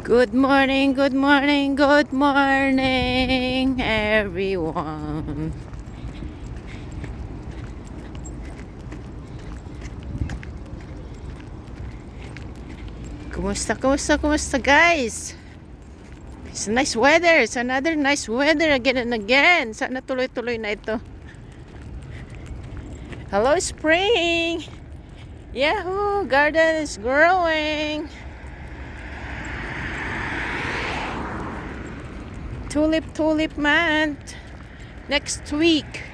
Good morning, good morning, good morning, everyone. Kumusta, guys? It's nice weather. It's another nice weather again and again. Sana tuloy-tuloy na ito. Hello, spring! Yahoo! Garden is growing. Tulip month. Next week.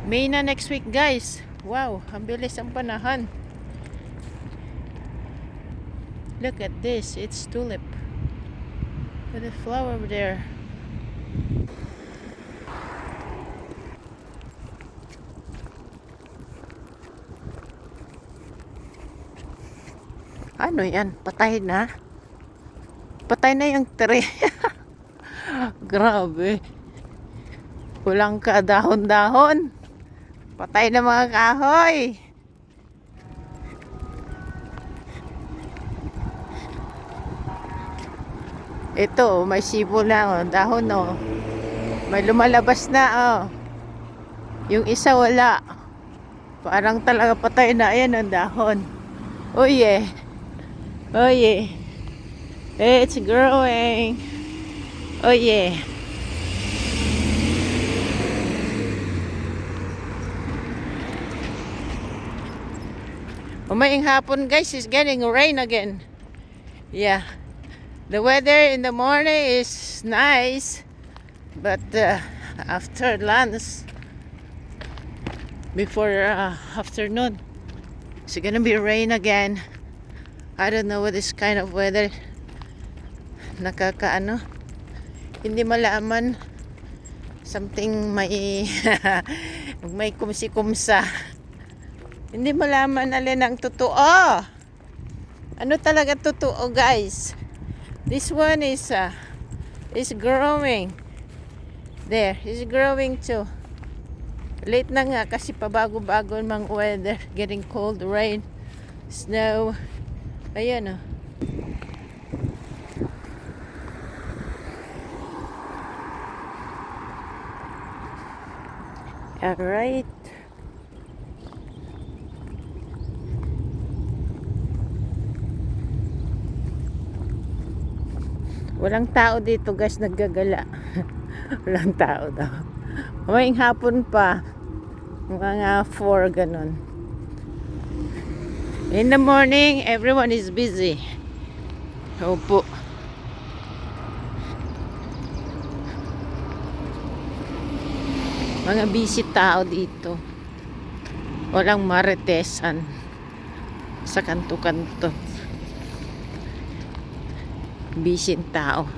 May na next week, guys. Wow, ang bilis ang panahon. Look at this. It's tulip. With a flower over there. Ano yan? Patay na? Patay na yung tree. Grabe. Walang kadahon-dahon. Patay na mga kahoy. Ito, may sibol na, oh, dahon, oh. May lumalabas na, oh. Yung isa wala. Parang talaga patay na. Ayan ang dahon. Oh yeah. Oh yeah. It's growing. Oh yeah. Umaying hapon, guys, is getting rain again. Yeah. The weather in the morning is nice, but after lunch, before afternoon, it's gonna be rain again. I don't know what this kind of weather. Nakakaano, hindi malaman. Something may may kumsi-kumsa. Hindi malaman alin ang totoo. Ano talaga totoo, guys? This one is growing. There, is growing too. Late na nga kasi pabago-bago mang weather. Getting cold, rain, snow. Ayan, oh. Alright. Walang tao dito, guys, naggagala. Walang tao daw. Mamaying hapon pa. Mga 4, ganun. In the morning, everyone is busy. Opo. Mga busy tao dito. Walang maritesan sa kanto-kanto. Busy tao.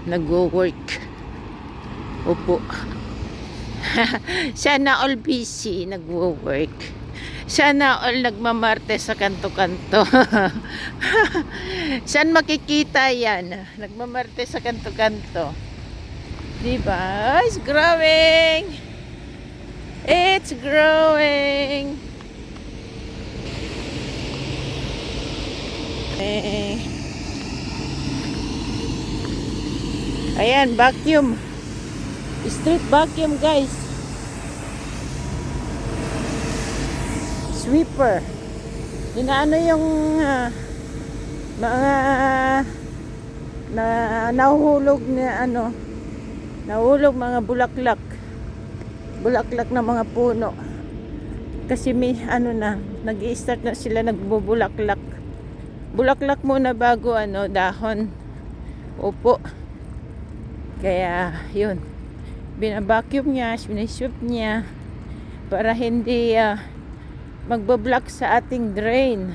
Nagwo-work. Opo. Sana all busy. Nagwo-work. Sana all nagmamarte sa kanto-kanto. Saan makikita yan? Nagmamarte sa kanto-kanto. Diba? It's growing. It's growing. Ayan, vacuum. Street vacuum, guys. Sweeper. Inaano yung mga nahuhulog na ano, nahuhulog mga bulaklak. Bulaklak na mga puno. Kasi may ano na, nag-i-start na sila nagbubulaklak. Bulaklak muna bago ano, dahon. Opo. Kaya, yun. Binabacuum niya, sinisweep niya para hindi magbablock sa ating drain.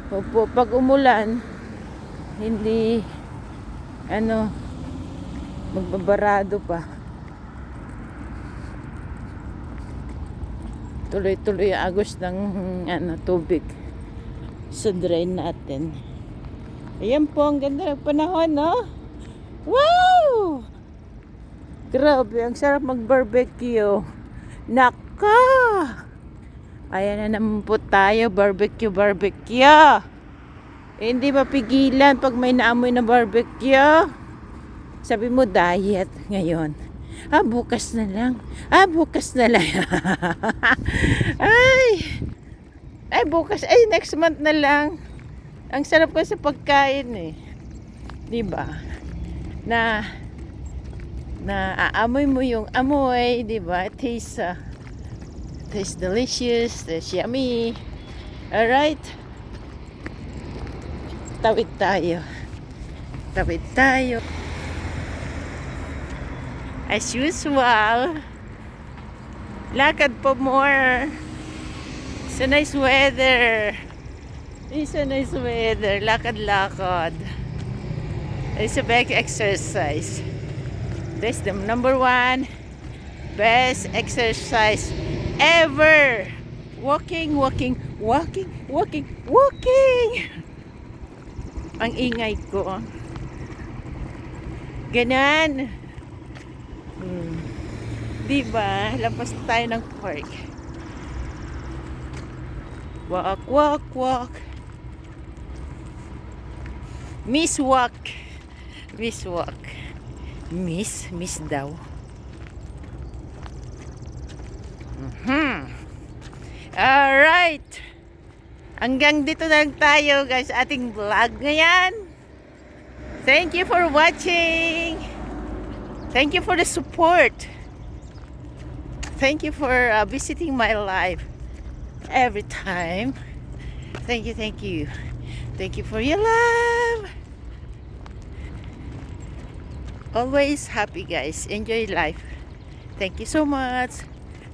Opo, pag umulan, hindi ano, magbabarado pa. Tuloy-tuloy agos ng ano, tubig sa drain natin. Ayan po, ang ganda ng panahon, no? Wow! Grabe, ang sarap mag-barbecue. Naka! Ayan na naman po tayo, barbecue. Eh, hindi mapigilan pag may naamoy na barbecue. Sabi mo diet ngayon. Bukas na lang. Bukas na lang. ay, bukas. Ay, next month na lang. Ang sarap ko sa pagkain eh. 'Di ba? Na aamoy mo yung amoy, 'di ba? Tastes delicious, tastes yummy. Alright. Tawid tayo. Tawid tayo. As usual, lakad po more. It's a nice weather. It's a nice weather. Lakad-lakad. It's a big exercise. That's the number one best exercise ever. Walking. Ang ingay ko. Ganan. Diba? Lampas tayo ng park. Walk. Miss walk. Miss daw. Alright. Hanggang dito na lang tayo guys ating vlog ngayon. Thank you for watching. Thank you for the support. Thank you for visiting my life every time. Thank you. Thank you for your love. Always happy guys. Enjoy life. Thank you so much.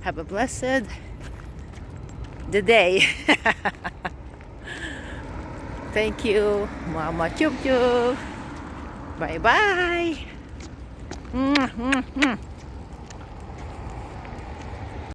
Have a blessed day. Thank you. Mama Chup Chup. Bye bye.